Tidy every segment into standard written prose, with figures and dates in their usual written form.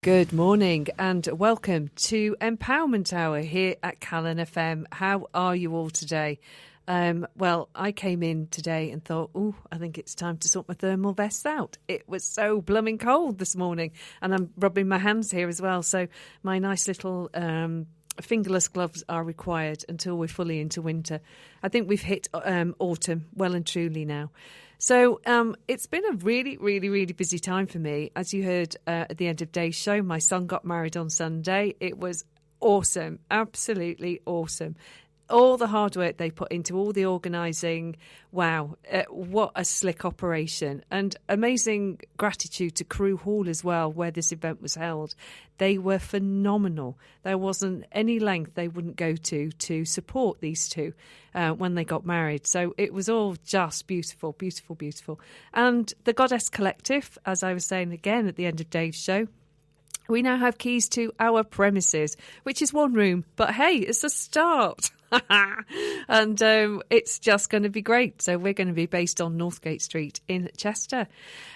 Good morning and welcome to Empowerment Hour here at Calon FM. How are you all today? Well, I came in today and thought, I think it's time to sort my thermal vest out. It was so blooming cold this morning, and I'm rubbing my hands here as well. So my nice little fingerless gloves are required until we're fully into winter. I think we've hit autumn well and truly now. So it's been a really, really, really busy time for me. As you heard at the end of Dave's show, my son got married on Sunday. It was awesome, absolutely awesome. All the hard work they put into all the organising, wow, what a slick operation. And amazing gratitude to Crew Hall as well, where this event was held. They were phenomenal. There wasn't any length they wouldn't go to support these two when they got married. So it was all just beautiful, beautiful, beautiful. And the Goddess Collective, as I was saying again at the end of Dave's show, we now have keys to our premises, which is one room. But hey, it's a start. And it's just going to be great. So we're going to be based on Northgate Street in Chester.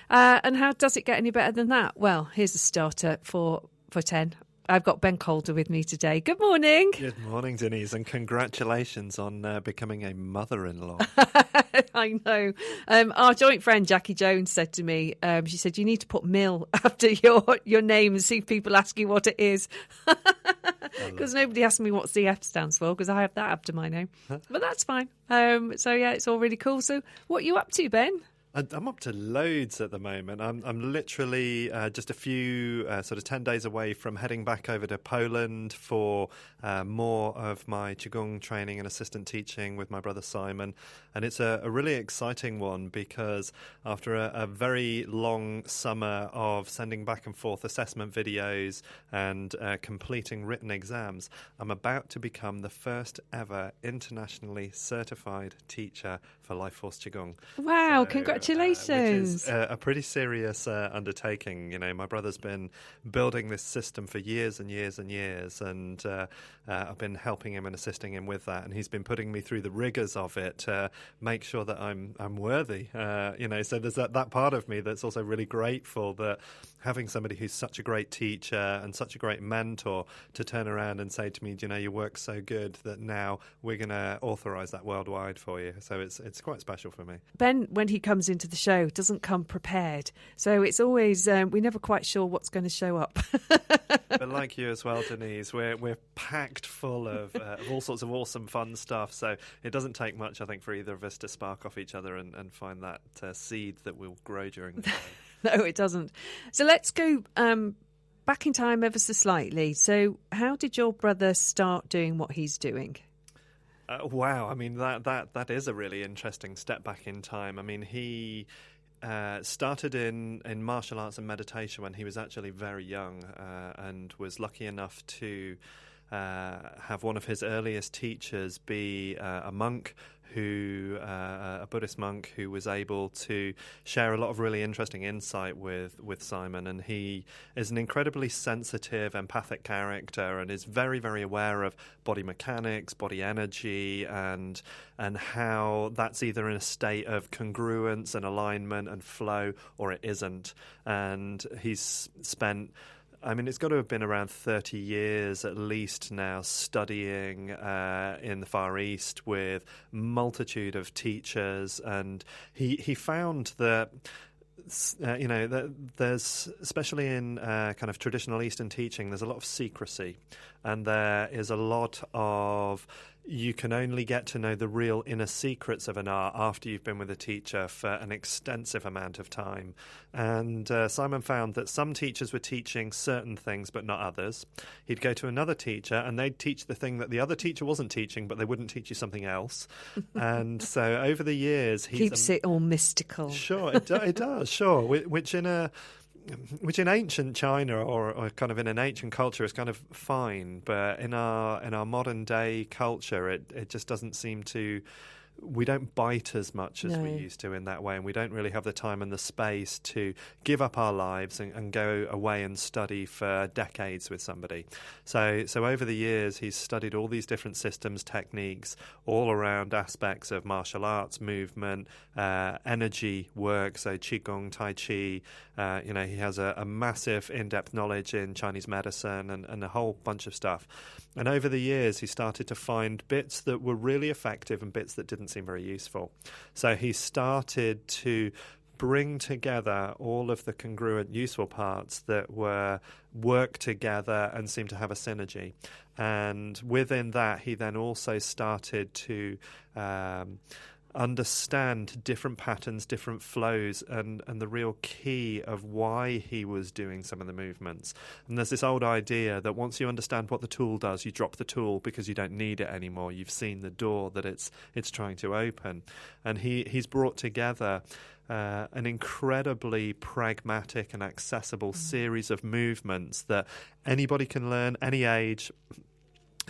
And how does it get any better than that? Well, here's a starter for 10. I've got Ben Calder with me today. Good morning. Good morning, Denise, and congratulations on becoming a mother-in-law. I know. Our joint friend Jackie Jones said to me, she said, you need to put Mill after your name and see if people ask you what it is. Because nobody asked me what CF stands for, because I have that after my name. But that's fine. So, yeah, it's all really cool. So what are you up to, Ben? I'm up to loads at the moment. I'm literally just a few sort of 10 days away from heading back over to Poland for more of my Qigong training and assistant teaching with my brother Simon. And it's a really exciting one because after a very long summer of sending back and forth assessment videos and completing written exams, I'm about to become the first ever internationally certified teacher for LifeForce Qigong. Wow, so, congratulations. Which is a pretty serious undertaking. You know, my brother's been building this system for years and years and years, and I've been helping him and assisting him with that, and he's been putting me through the rigors of it to make sure that I'm worthy. So there's that part of me that's also really grateful that having somebody who's such a great teacher and such a great mentor to turn around and say to me, your work's so good that now we're going to authorise that worldwide for you. So it's quite special for me. Ben, when he comes into the show, doesn't come prepared. So it's always, we're never quite sure what's going to show up. But like you as well, Denise, we're packed full of all sorts of awesome fun stuff. So it doesn't take much, I think, for either of us to spark off each other and find that seed that will grow during the day. No, it doesn't. So let's go back in time ever so slightly. So how did your brother start doing what he's doing? Wow, I mean, that is a really interesting step back in time. I mean, he started in martial arts and meditation when he was actually very young and was lucky enough to have one of his earliest teachers be a monk a Buddhist monk who was able to share a lot of really interesting insight with Simon. And he is an incredibly sensitive, empathic character and is very, very aware of body mechanics, body energy, and how that's either in a state of congruence and alignment and flow or it isn't. And he's spent... it's got to have been around 30 years at least now studying in the Far East with multitude of teachers, and he found that that there's, especially in kind of traditional Eastern teaching, there's a lot of secrecy, and there is a lot of you can only get to know the real inner secrets of an art after you've been with a teacher for an extensive amount of time. And Simon found that some teachers were teaching certain things but not others. He'd go to another teacher and they'd teach the thing that the other teacher wasn't teaching, but they wouldn't teach you something else. And so over the years... Keeps it all mystical. Sure, it does, sure. Which in ancient China or kind of in an ancient culture is kind of fine, but in our modern day culture, it just doesn't seem to we don't bite as much as we No. used to in that way, and we don't really have the time and the space to give up our lives and go away and study for decades with somebody. So over the years, he's studied all these different systems, techniques, all around aspects of martial arts, movement, energy work, so Qigong, Tai Chi. He has a massive in-depth knowledge in Chinese medicine and a whole bunch of stuff. And over the years, he started to find bits that were really effective and bits that didn't seem very useful. So he started to bring together all of the congruent, useful parts that were work together and seem to have a synergy. And within that, he then also started to understand different patterns, different flows, and the real key of why he was doing some of the movements. And there's this old idea that once you understand what the tool does, you drop the tool because you don't need it anymore. You've seen the door that it's trying to open. And he's brought together an incredibly pragmatic and accessible series of movements that anybody can learn, any age.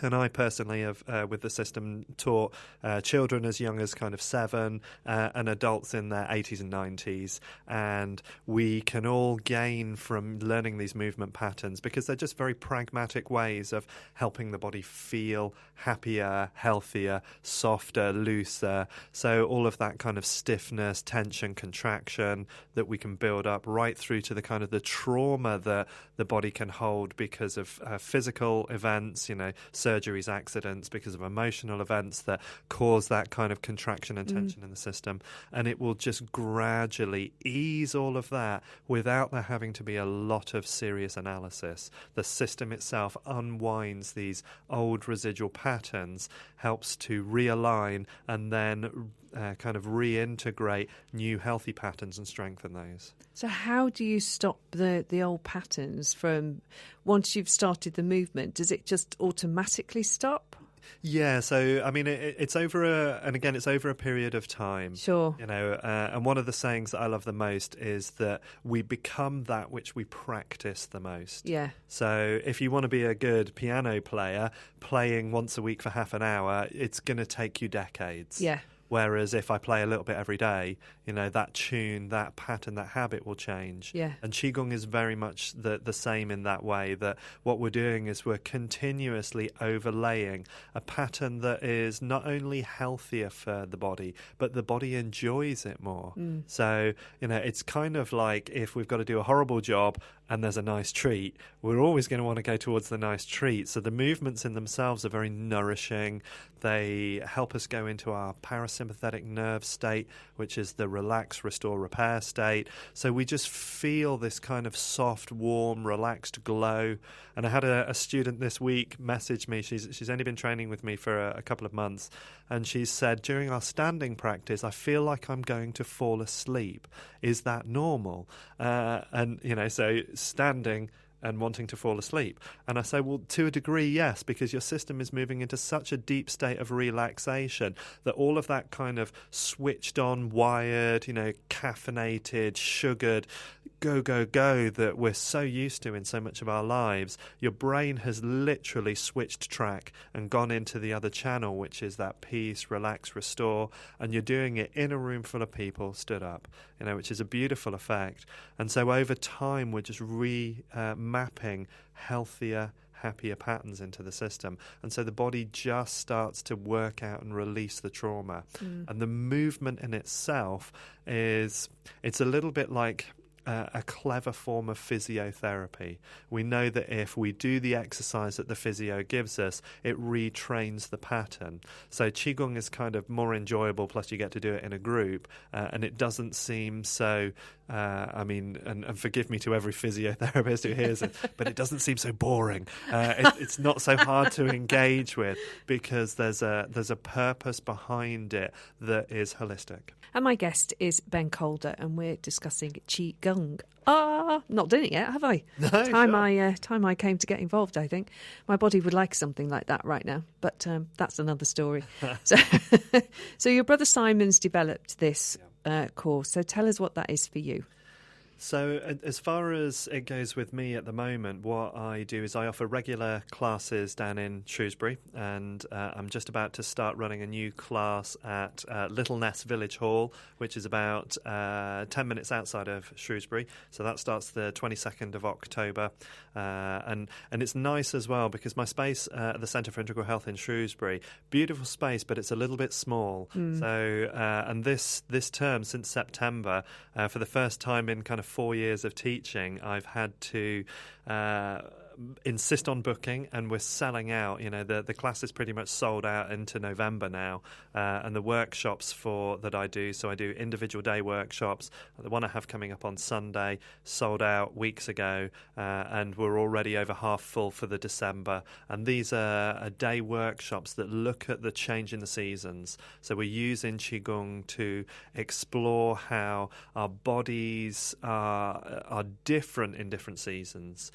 And I personally have, with the system, taught children as young as kind of 7 and adults in their 80s and 90s. And we can all gain from learning these movement patterns because they're just very pragmatic ways of helping the body feel happier, healthier, softer, looser. So all of that kind of stiffness, tension, contraction that we can build up right through to the kind of the trauma that the body can hold because of physical events, surgeries, accidents, because of emotional events that cause that kind of contraction and tension in the system. And it will just gradually ease all of that without there having to be a lot of serious analysis. The system itself unwinds these old residual patterns, helps to realign and then kind of reintegrate new healthy patterns and strengthen those. So how do you stop the old patterns from, once you've started the movement, does it just automatically stop? Yeah, so I mean, it's over a period of time. Sure. And one of the sayings that I love the most is that we become that which we practice the most. Yeah. So if you want to be a good piano player, playing once a week for half an hour, it's going to take you decades. Yeah. Whereas if I play a little bit every day, that tune, that pattern, that habit will change. Yeah. And Qigong is very much the same in that way, that what we're doing is we're continuously overlaying a pattern that is not only healthier for the body, but the body enjoys it more. So, it's kind of like if we've got to do a horrible job and there's a nice treat, we're always going to want to go towards the nice treat. So the movements in themselves are very nourishing. They help us go into our parasympathetic nerve state, which is the relax, restore, repair state. So we just feel this kind of soft, warm, relaxed glow. And I had a student this week message me. She's only been training with me for a couple of months. And she said, during our standing practice, I feel like I'm going to fall asleep. Is that normal? So standing and wanting to fall asleep. And I say, well, to a degree, yes, because your system is moving into such a deep state of relaxation that all of that kind of switched on, wired, caffeinated, sugared, go, go, go that we're so used to in so much of our lives, your brain has literally switched track and gone into the other channel, which is that peace, relax, restore, and you're doing it in a room full of people stood up, which is a beautiful effect. And so over time, we're just mapping healthier, happier patterns into the system. And so the body just starts to work out and release the trauma. And the movement in itself it's a little bit like a clever form of physiotherapy. We know that if we do the exercise that the physio gives us, it retrains the pattern. So Qigong is kind of more enjoyable, plus you get to do it in a group, and it doesn't seem so, and forgive me to every physiotherapist who hears it, but it doesn't seem so boring. It's not so hard to engage with because there's a purpose behind it that is holistic. And my guest is Ben Calder, and we're discussing Qigong. Not doing it yet, have I? No, Time I came to get involved, I think. My body would like something like that right now, but that's another story. So your brother Simon's developed this course, so tell us what that is for you. So as far as it goes with me at the moment, what I do is I offer regular classes down in Shrewsbury, and I'm just about to start running a new class at Little Ness Village Hall, which is about 10 minutes outside of Shrewsbury. So that starts the 22nd of October. And it's nice as well because my space at the Centre for Integral Health in Shrewsbury, beautiful space, but it's a little bit small. So and this term, since September, for the first time in kind of 4 years of teaching, I've had to insist on booking, and we're selling out. The class is pretty much sold out into November now, and the workshops that I do, so I do individual day workshops. The one I have coming up on Sunday sold out weeks ago, and we're already over half full for the December. And these are day workshops that look at the change in the seasons. So we're using Qigong to explore how our bodies are different in different seasons.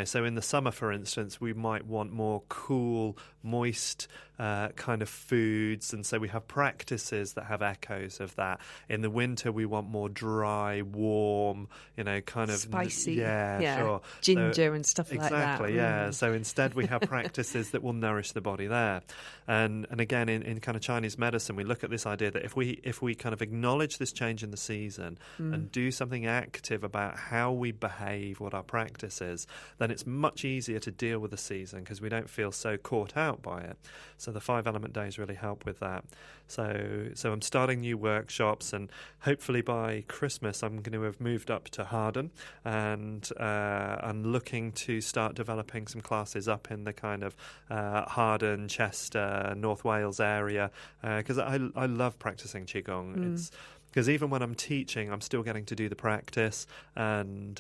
So in the summer, for instance, we might want more cool, moist kind of foods, and so we have practices that have echoes of that. In the winter, we want more dry, warm, kind of spicy, sure, ginger and stuff like that. Exactly, yeah. So instead, we have practices that will nourish the body there. And again, in kind of Chinese medicine, we look at this idea that if we kind of acknowledge this change in the season and do something active about how we behave, what our practice is, then it's much easier to deal with the season because we don't feel so caught out by it. So the 5 element days really help with that. So I'm starting new workshops, and hopefully by Christmas I'm going to have moved up to Harden, and I'm looking to start developing some classes up in the kind of Harden, Chester, North Wales area, because I love practicing Qigong. It's because even when I'm teaching, I'm still getting to do the practice, and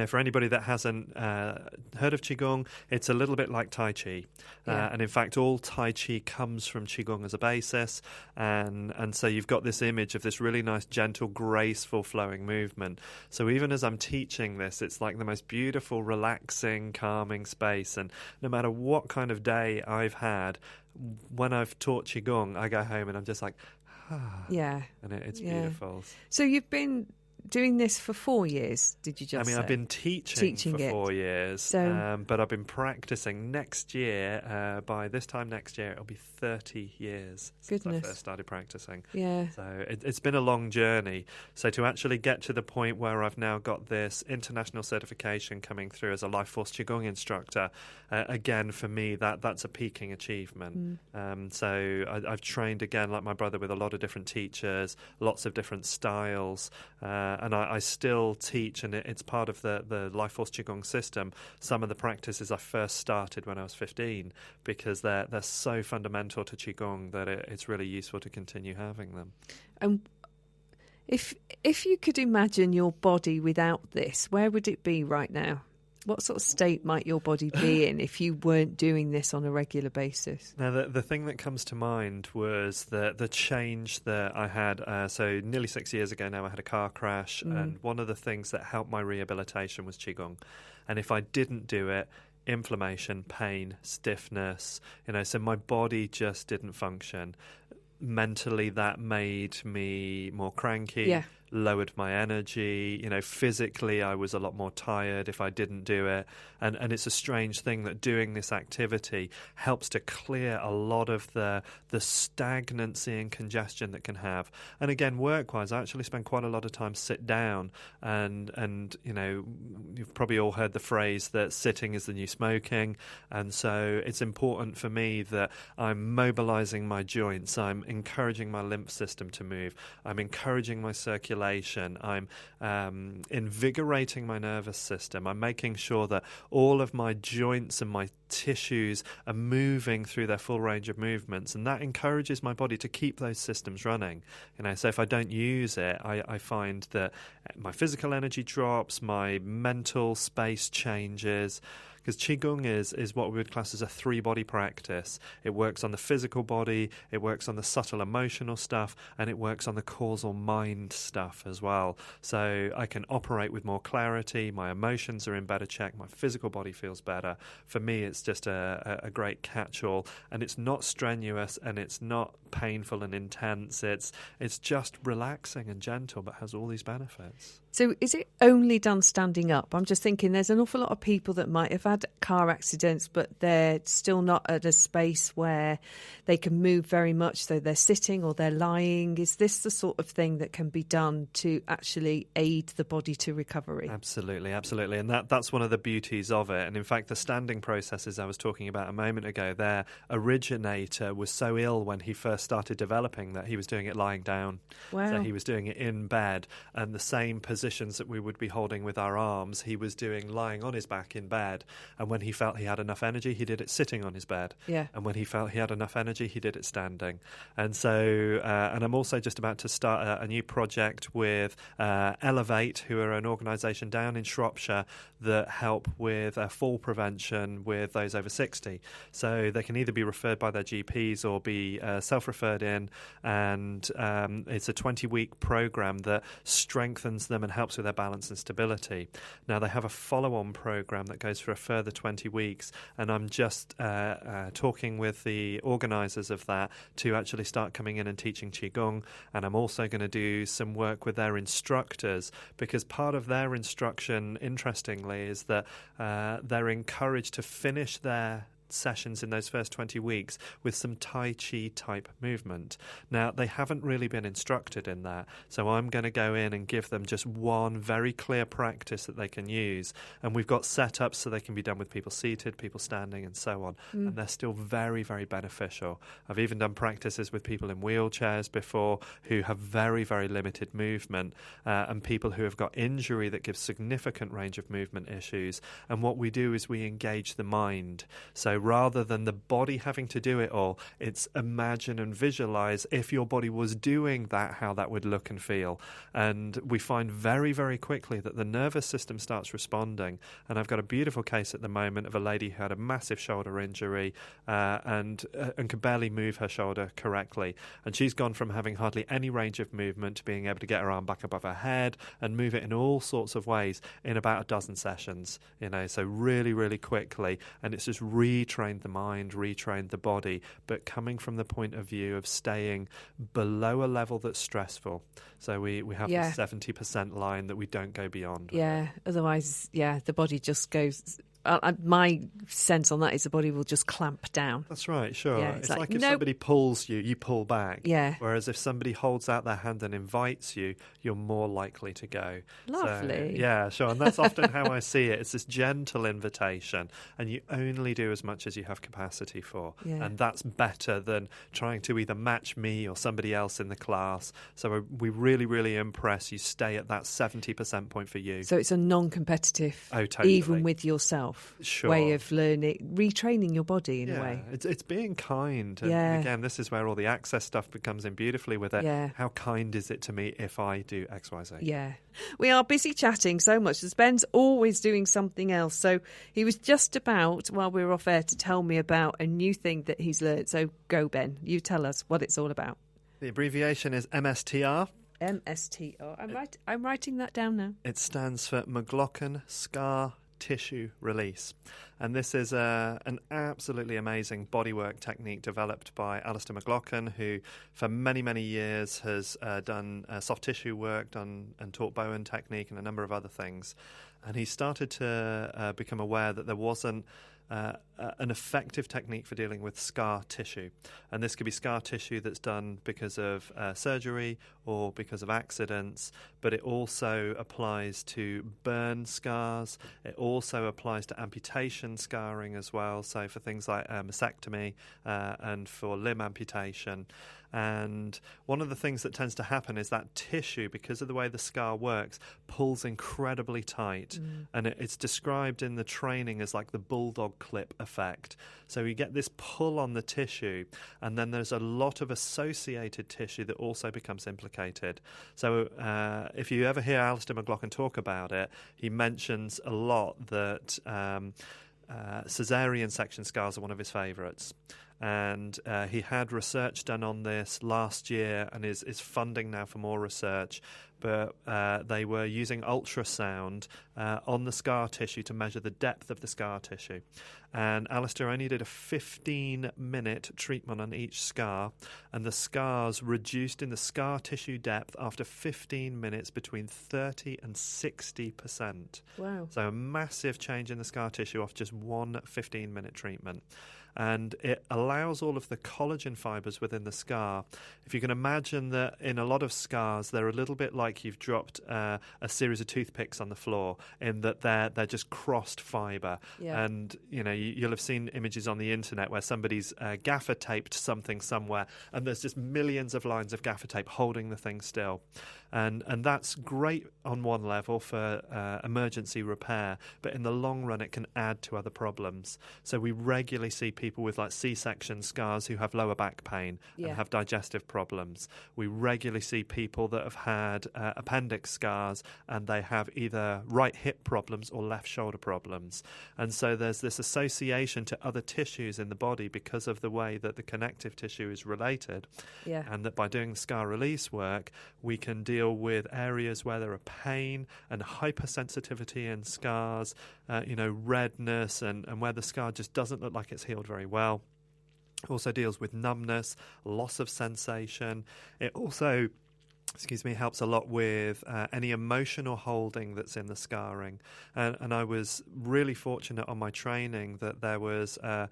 for anybody that hasn't heard of Qigong, it's a little bit like Tai Chi. And in fact, all Tai Chi comes from Qigong as a basis. And so you've got this image of this really nice, gentle, graceful, flowing movement. So even as I'm teaching this, it's like the most beautiful, relaxing, calming space. And no matter what kind of day I've had, when I've taught Qigong, I go home and I'm just like, and it's beautiful. So you've been doing this for 4 years, did you just say? I've been teaching for 4 years, but I've been practicing. Next year, by this time next year, it'll be 30 years since I first started practicing. Yeah. So it's been a long journey. So to actually get to the point where I've now got this international certification coming through as a LifeForce Qigong instructor, again, for me, that's a peaking achievement. So I've trained, again, like my brother, with a lot of different teachers, lots of different styles, and I still teach, and it's part of the LifeForce Qigong system, some of the practices I first started when I was 15, because they're so fundamental to Qigong that it's really useful to continue having them. And if you could imagine your body without this, where would it be right now? What sort of state might your body be in if you weren't doing this on a regular basis? Now, the thing that comes to mind was the change that I had. So nearly 6 years ago now, I had a car crash, and one of the things that helped my rehabilitation was Qigong. And if I didn't do it, inflammation, pain, stiffness, so my body just didn't function. Mentally, that made me more cranky, lowered my energy. Physically, I was a lot more tired if I didn't do it. And it's a strange thing that doing this activity helps to clear a lot of the stagnancy and congestion that can have. And again, work-wise, I actually spend quite a lot of time sit down. And you've probably all heard the phrase that sitting is the new smoking. And so it's important for me that I'm mobilizing my joints. I'm encouraging my lymph system to move. I'm encouraging my circulation. I'm invigorating my nervous system. I'm making sure that all of my joints and my tissues are moving through their full range of movements, and that encourages my body to keep those systems running. So if I don't use it, I find that my physical energy drops, my mental space changes, because Qigong is what we would class as a 3-body practice. It works on the physical body, it works on the subtle emotional stuff, and it works on the causal mind stuff as well. So I can operate with more clarity, my emotions are in better check, my physical body feels better. For me, it's just a great catch-all, and it's not strenuous and it's not painful and intense. It's just relaxing and gentle, but has all these benefits. So is it only done standing up? I'm just thinking there's an awful lot of people that might have had car accidents, but they're still not at a space where they can move very much, so they're sitting or they're lying. Is this the sort of thing that can be done to actually aid the body to recovery? Absolutely. And that's one of the beauties of it. And in fact, the standing processes I was talking about a moment ago, their originator was so ill when he first started developing that he was doing it lying down. Wow. So he was doing it in bed, and the same positions that we would be holding with our arms, he was doing lying on his back in bed. And when he felt he had enough energy, he did it sitting on his bed. Yeah. And when he felt he had enough energy, he did it standing. And so, and I'm also just about to start a new project with Elevate, who are an organisation down in Shropshire that help with fall prevention with those over 60. So they can either be referred by their GPs or be self-referred in, and it's a 20-week programme that strengthens them and helps with their balance and stability. Now, they have a follow-on programme that goes for a further 20 weeks, and I'm just talking with the organisers of that to actually start coming in and teaching Qigong, and I'm also going to do some work with their instructors, because part of their instruction, interestingly, is that they're encouraged to finish their sessions in those first 20 weeks with some Tai Chi type movement. Now, they haven't really been instructed in that, so I'm going to go in and give them just one very clear practice that they can use, and we've got setups so they can be done with people seated, people standing, and so on, and they're still very, very beneficial. I've even done practices with people in wheelchairs before who have very, very limited movement, and people who have got injury that gives significant range of movement issues, and what we do is we engage the mind. So rather than the body having to do it all, it's imagine and visualize if your body was doing that, how that would look and feel. And we find very, very quickly that the nervous system starts responding. And I've got a beautiful case at the moment of a lady who had a massive shoulder injury and could barely move her shoulder correctly. And she's gone from having hardly any range of movement to being able to get her arm back above her head and move it in all sorts of ways in about a dozen sessions, so really, really quickly. And it's just retrained the mind, retrained the body, but coming from the point of view of staying below a level that's stressful. So we have the 70% line that we don't go beyond. Yeah, otherwise, the body just goes... my sense on that is the body will just clamp down. That's right, sure. Yeah, it's like if somebody pulls you, you pull back. Yeah. Whereas if somebody holds out their hand and invites you, you're more likely to go. Lovely. So, yeah, sure. And that's often how I see it. It's this gentle invitation, and you only do as much as you have capacity for. Yeah. And that's better than trying to either match me or somebody else in the class. So we really, really impress you stay at that 70% point for you. So it's a non-competitive, totally. even with yourself. Sure. Way of learning, retraining your body in a way. It's being kind. And again, this is where all the access stuff comes in beautifully with it. Yeah. How kind is it to me if I do X, Y, Z? Yeah. We are busy chatting so much. Ben's always doing something else. So he was just about, while we were off air, to tell me about a new thing that he's learned. So go, Ben. You tell us what it's all about. The abbreviation is MSTR. MSTR. I'm writing that down now. It stands for McLoughlin Scar Tissue Release. And this is an absolutely amazing bodywork technique developed by Alistair McLoughlin, who for many, many years has done soft tissue work, and taught Bowen technique and a number of other things. And he started to become aware that there wasn't an effective technique for dealing with scar tissue. And this could be scar tissue that's done because of surgery or because of accidents, but it also applies to burn scars. It also applies to amputation scarring as well, so for things like mastectomy and for limb amputation. And one of the things that tends to happen is that tissue, because of the way the scar works, pulls incredibly tight. And it's described in the training as like the bulldog clip effect. So you get this pull on the tissue, and then there's a lot of associated tissue that also becomes implicated. So if you ever hear Alistair McLoughlin talk about it, he mentions a lot that Caesarean section scars are one of his favourites. And he had research done on this last year and is funding now for more research. But they were using ultrasound on the scar tissue to measure the depth of the scar tissue. And Alistair only did a 15-minute treatment on each scar, and the scars reduced in the scar tissue depth after 15 minutes between 30 and 60%. Wow. So a massive change in the scar tissue off just one 15-minute treatment. And it allows all of the collagen fibres within the scar. If you can imagine that in a lot of scars, they're a little bit like you've dropped a series of toothpicks on the floor, in that they're just crossed fibre. Yeah. And you'll have seen images on the internet where somebody's gaffer taped something somewhere, and there's just millions of lines of gaffer tape holding the thing still. And that's great on one level for emergency repair, but in the long run, it can add to other problems. So we regularly see people with like C-section scars who have lower back pain and have digestive problems. We regularly see people that have had appendix scars and they have either right hip problems or left shoulder problems. And so there's this association to other tissues in the body because of the way that the connective tissue is related. Yeah. And that by doing the scar release work, we can deal with areas where there are pain and hypersensitivity in scars, redness, and where the scar just doesn't look like it's healed very well. Also deals with numbness, loss of sensation. It also helps a lot with any emotional holding that's in the scarring. And I was really fortunate on my training that there was a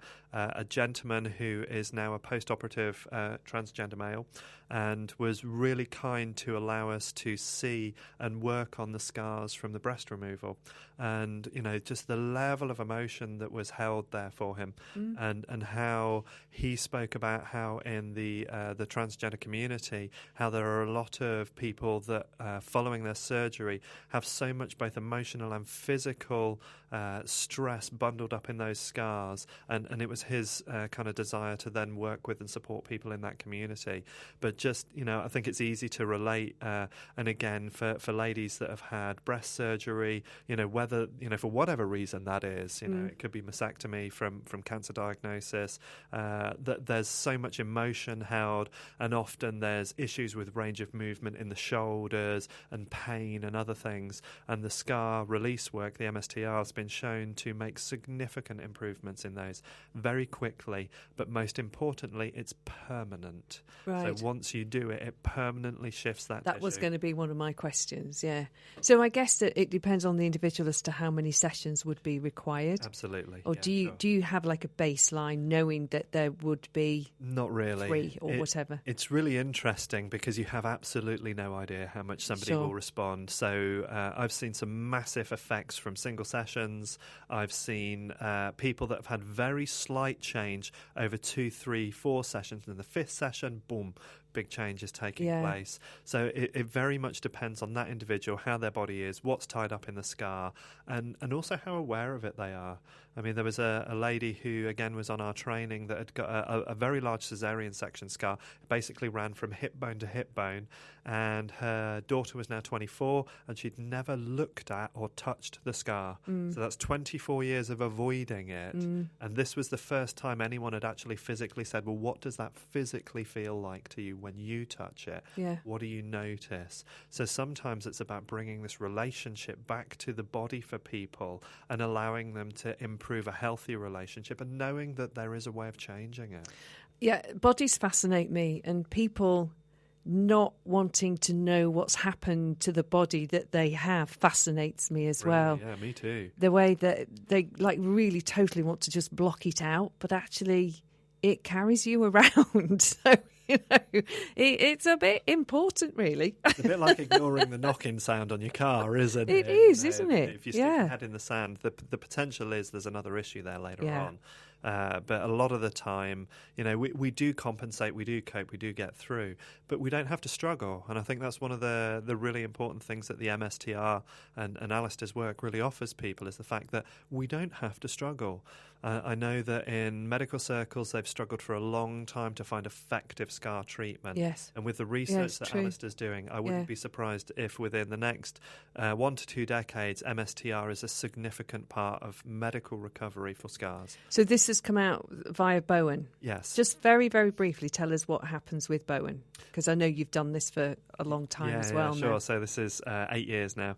gentleman who is now a post-operative transgender male and was really kind to allow us to see and work on the scars from the breast removal. And, just the level of emotion that was held there for him, and how he spoke about how in the transgender community, how there are a lot of people that following their surgery have so much both emotional and physical stress bundled up in those scars, and it was his kind of desire to then work with and support people in that community. But just, I think it's easy to relate, and again, for ladies that have had breast surgery, whether, for whatever reason that is, it could be mastectomy from cancer diagnosis, that there's so much emotion held, and often there's issues with range of movement in the shoulders and pain and other things. And the scar release work, the MSTR, has been shown to make significant improvements in those very quickly, but most importantly, it's permanent. Right. So once you do it, it permanently shifts that tissue. Was going to be one of my questions, yeah. So I guess that it depends on the individual as to how many sessions would be required. Absolutely. Or do you have like a baseline knowing that there would be not really 3 or whatever? It's really interesting because you have absolutely no idea how much somebody will respond. So I've seen some massive effects from single sessions. I've seen people that have had very slight change over 2, 3, 4 sessions. And in the 5th session, boom, big change is taking place. So it very much depends on that individual, how their body is, what's tied up in the scar, and also how aware of it they are. I mean, there was a lady who, again, was on our training that had got a very large caesarean section scar. It basically ran from hip bone to hip bone, and her daughter was now 24, and she'd never looked at or touched the scar. So that's 24 years of avoiding it. And this was the first time anyone had actually physically said, well, what does that physically feel like to you when you touch it? Yeah. What do you notice? So sometimes it's about bringing this relationship back to the body for people and allowing them to improve a healthy relationship and knowing that there is a way of changing it. Yeah, bodies fascinate me, and people not wanting to know what's happened to the body that they have fascinates me as well. Yeah, me too. The way that they really totally want to just block it out, but actually it carries you around. So, it's a bit important, really. It's a bit like ignoring the knocking sound on your car, isn't it? It is, isn't it? If you stick your head in the sand, the potential is there's another issue there later on. But a lot of the time, we do compensate, we do cope, we do get through, but we don't have to struggle. And I think that's one of the really important things that the MSTR and Alistair's work really offers people, is the fact that we don't have to struggle. I know that in medical circles they've struggled for a long time to find effective scar treatment. Yes. And with the research that Alistair's doing, I wouldn't be surprised if within the next 1 to 2 decades, MSTR is a significant part of medical recovery for scars. So this has come out via Bowen? Yes. Just very, very briefly, tell us what happens with Bowen, because I know you've done this for a long time as well. Yeah, sure. Now. So this is 8 years now.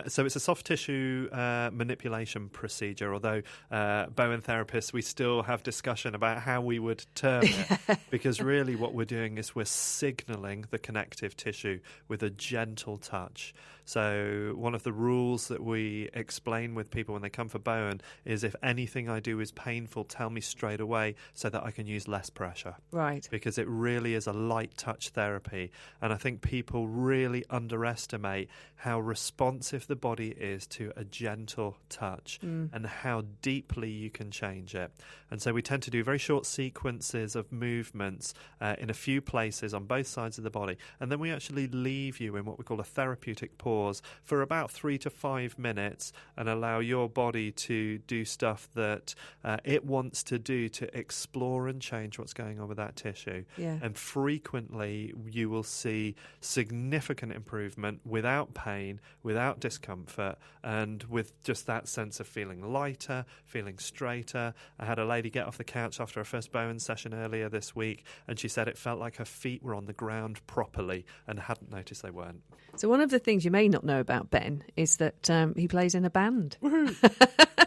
So it's a soft tissue manipulation procedure, although Bowen therapists, we still have discussion about how we would term it, because really what we're doing is we're signalling the connective tissue with a gentle touch. So one of the rules that we explain with people when they come for Bowen is, if anything I do is painful, tell me straight away so that I can use less pressure. Right. Because it really is a light touch therapy. And I think people really underestimate how responsive the body is to a gentle touch and how deeply you can change it. And so we tend to do very short sequences of movements in a few places on both sides of the body. And then we actually leave you in what we call a therapeutic pause for about 3 to 5 minutes and allow your body to do stuff that it wants to do to explore and change what's going on with that tissue. Yeah. And frequently you will see significant improvement without pain, without discomfort, and with just that sense of feeling lighter, feeling straighter. I had a lady get off the couch after her first Bowen session earlier this week, and she said it felt like her feet were on the ground properly and hadn't noticed they weren't. So one of the things you may not know about Ben is that he plays in a band. Woohoo!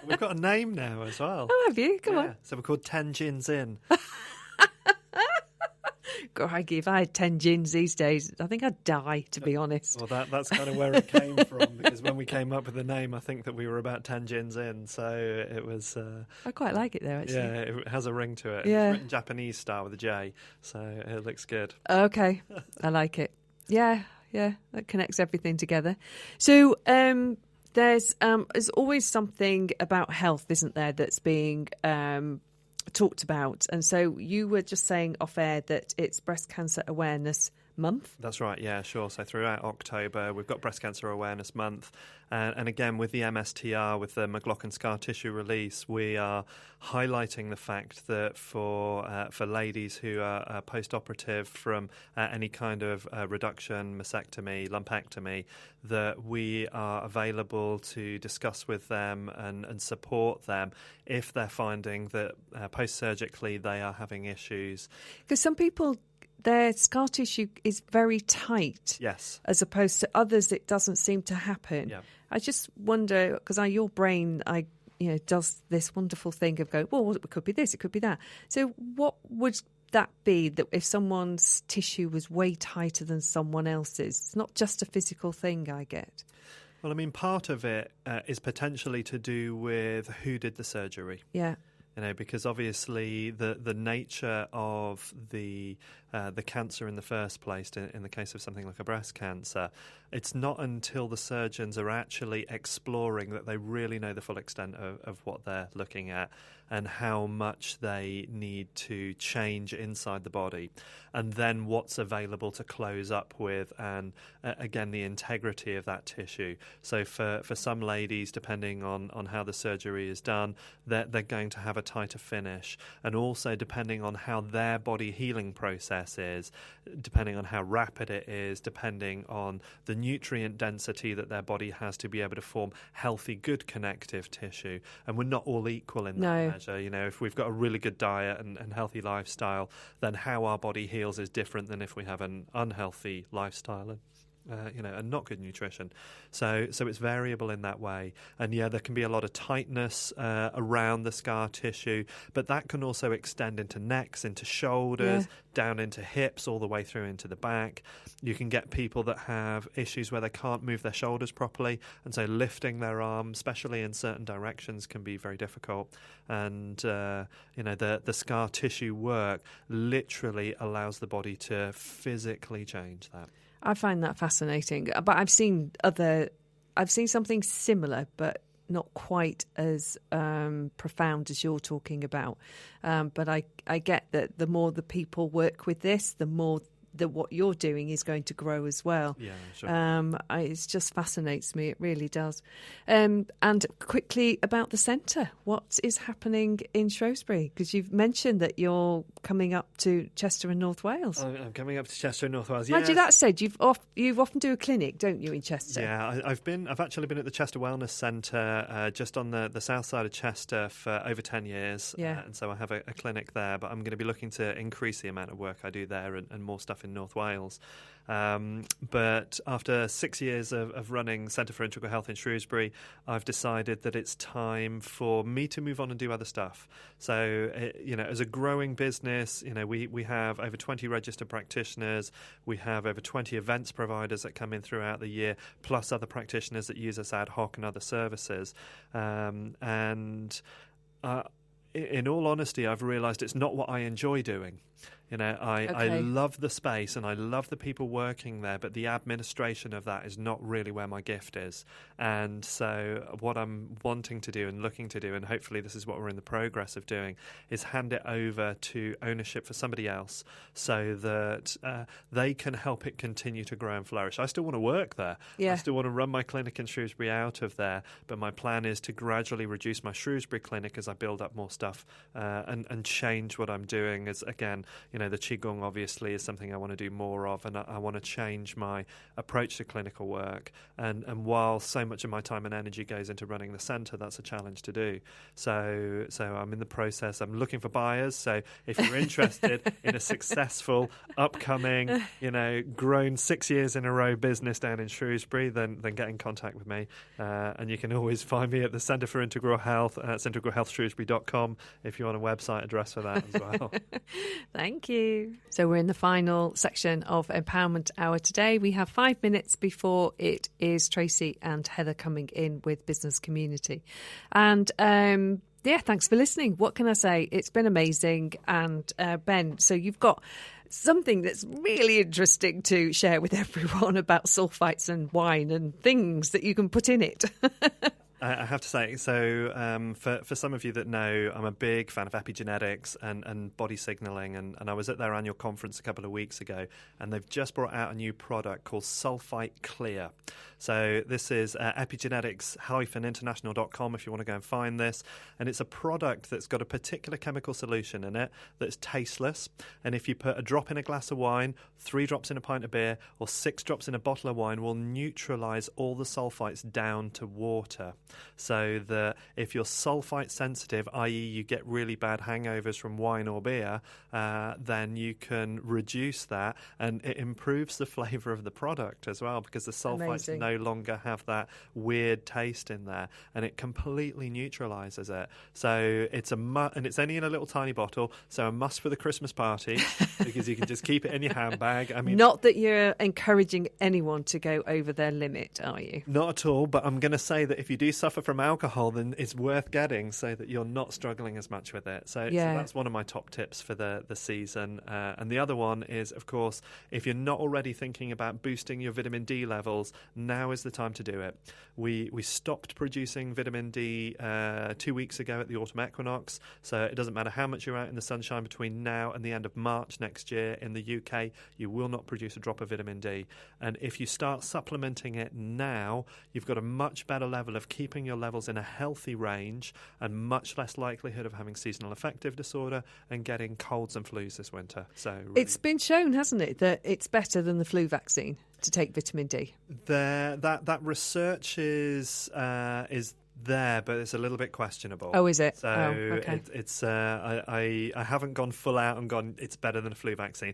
We've got a name now as well. Oh, have you? Come on. So we're called 10 Gins In. Crikey, if I had 10 gins these days, I think I'd die, to be honest. Well, that's kind of where it came from, because when we came up with the name, I think that we were about 10 gins in, so it was... I quite like it, though, actually. Yeah, it has a ring to it. Yeah. It's written Japanese style with a J, so it looks good. Okay, I like it. Yeah, that connects everything together. So there's always something about health, isn't there, that's being... talked about. And so you were just saying off air that it's Breast Cancer Awareness Month. That's right, yeah, sure. So throughout October, we've got Breast Cancer Awareness Month. And again, with the MSTR, with the McLoughlin Scar Tissue Release, we are highlighting the fact that for ladies who are post-operative from any kind of reduction, mastectomy, lumpectomy, that we are available to discuss with them and support them if they're finding that post-surgically they are having issues. Because some people, their scar tissue is very tight. Yes. As opposed to others, it doesn't seem to happen. Yeah. I just wonder, because your brain, does this wonderful thing of going, well, it could be this, it could be that. So what would that be, that if someone's tissue was way tighter than someone else's? It's not just a physical thing, I get. Well, I mean, part of it is potentially to do with who did the surgery. Yeah. Because obviously the nature of the cancer in the first place, in the case of something like a breast cancer, it's not until the surgeons are actually exploring that they really know the full extent of what they're looking at and how much they need to change inside the body, and then what's available to close up with, and again, the integrity of that tissue. So for some ladies, depending on how the surgery is done, they're going to have a tighter finish, and also depending on how their body healing process is, depending on how rapid it is, depending on the nutrient density that their body has to be able to form healthy, good connective tissue. And we're not all equal in that measure. If we've got a really good diet and healthy lifestyle, then how our body heals is different than if we have an unhealthy lifestyle and not good nutrition. So it's variable in that way. And there can be a lot of tightness around the scar tissue, but that can also extend into necks, into shoulders, down into hips, all the way through into the back. You can get people that have issues where they can't move their shoulders properly, and so lifting their arms, especially in certain directions, can be very difficult. And the scar tissue work literally allows the body to physically change that. I find that fascinating, but I've seen something similar, but not quite as profound as you're talking about. But I get that the more the people work with this, the more that what you're doing is going to grow as well. Yeah, sure. It just fascinates me. It really does. And quickly about the centre. What is happening in Shrewsbury? Because you've mentioned that you're coming up to Chester and North Wales. I'm coming up to Chester and North Wales. Mind you, that said, you've often do a clinic, don't you, in Chester? Yeah, I've actually been at the Chester Wellness Centre just on the south side of Chester for over 10 years. Yeah. And so I have a clinic there, but I'm going to be looking to increase the amount of work I do there and more stuff in North Wales. But after 6 years of running Centre for Integral Health in Shrewsbury, I've decided that it's time for me to move on and do other stuff. So, as a growing business, we have over 20 registered practitioners. We have over 20 events providers that come in throughout the year, plus other practitioners that use us ad hoc and other services. In all honesty, I've realised it's not what I enjoy doing. I love the space and I love the people working there, but the administration of that is not really where my gift is. And so what I'm wanting to do and looking to do, and hopefully this is what we're in the progress of doing, is hand it over to ownership for somebody else so that they can help it continue to grow and flourish. I still want to work there. Yeah. I still want to run my clinic in Shrewsbury out of there, but my plan is to gradually reduce my Shrewsbury clinic as I build up more stuff and change what I'm doing. As again, the Qigong obviously is something I want to do more of, and I want to change my approach to clinical work. And while so much of my time and energy goes into running the centre, that's a challenge to do. So I'm in the process. I'm looking for buyers. So if you're interested in a successful, upcoming, grown 6 years in a row business down in Shrewsbury, then get in contact with me. And you can always find me at the Centre for Integral Health. It's integralhealthshrewsbury.com if you want a website address for that as well. Thank you. So we're in the final section of Empowerment Hour today. We have 5 minutes before it is Tracy and Heather coming in with Business Community. And thanks for listening. What can I say? It's been amazing. And Ben, so you've got something that's really interesting to share with everyone about sulfites and wine and things that you can put in it. I have to say, so for some of you that know, I'm a big fan of epigenetics and body signalling, and I was at their annual conference a couple of weeks ago, and they've just brought out a new product called Sulfite Clear. So this is epigenetics-international.com if you want to go and find this, and it's a product that's got a particular chemical solution in it that's tasteless, and if you put a drop in a glass of wine, 3 drops in a pint of beer, or 6 drops in a bottle of wine, will neutralise all the sulfites down to water. So that if you're sulfite sensitive, i.e. you get really bad hangovers from wine or beer, then you can reduce that, and it improves the flavour of the product as well, because the sulfites no longer have that weird taste in there, and it completely neutralises it. So it's and it's only in a little tiny bottle, so a must for the Christmas party, because you can just keep it in your handbag. I mean, not that you're encouraging anyone to go over their limit, are you? Not at all, but I'm going to say that if you do suffer from alcohol, then it's worth getting so that you're not struggling as much with it. So that's one of my top tips for the season. And the other one is, of course, if you're not already thinking about boosting your vitamin D levels, now is the time to do it. We stopped producing vitamin D 2 weeks ago at the autumn equinox, so it doesn't matter how much you're out in the sunshine between now and the end of March next year in the UK, you will not produce a drop of vitamin D. And if you start supplementing it now, you've got a much better level of keeping your levels in a healthy range and much less likelihood of having seasonal affective disorder and getting colds and flus this winter. So really, it's been shown, hasn't it, that it's better than the flu vaccine to take vitamin D. That research is there, but it's a little bit questionable. Oh, is it? So okay. I haven't gone full out and gone it's better than a flu vaccine.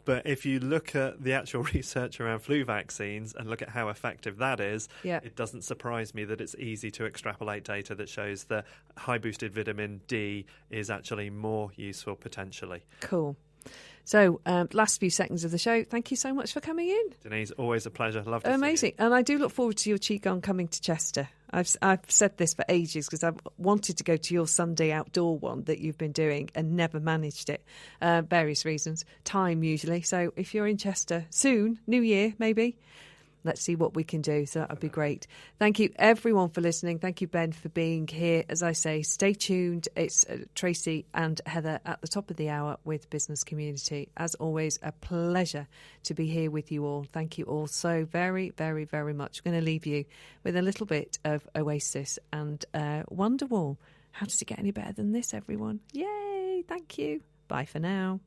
But if you look at the actual research around flu vaccines and look at how effective that is, it doesn't surprise me that it's easy to extrapolate data that shows that high boosted vitamin D is actually more useful potentially. Cool. So, last few seconds of the show. Thank you so much for coming in. Denise, always a pleasure. Love to Amazing. see you. And I do look forward to your Qigong coming to Chester. I've said this for ages because I've wanted to go to your Sunday outdoor one that you've been doing and never managed it. Various reasons. Time, usually. So if you're in Chester soon, New Year, maybe, let's see what we can do. So that would be great. Thank you, everyone, for listening. Thank you, Ben, for being here. As I say, stay tuned. It's Tracy and Heather at the top of the hour with Business Community. As always, a pleasure to be here with you all. Thank you all so very, very, very much. I'm going to leave you with a little bit of Oasis and Wonderwall. How does it get any better than this, everyone? Yay! Thank you. Bye for now.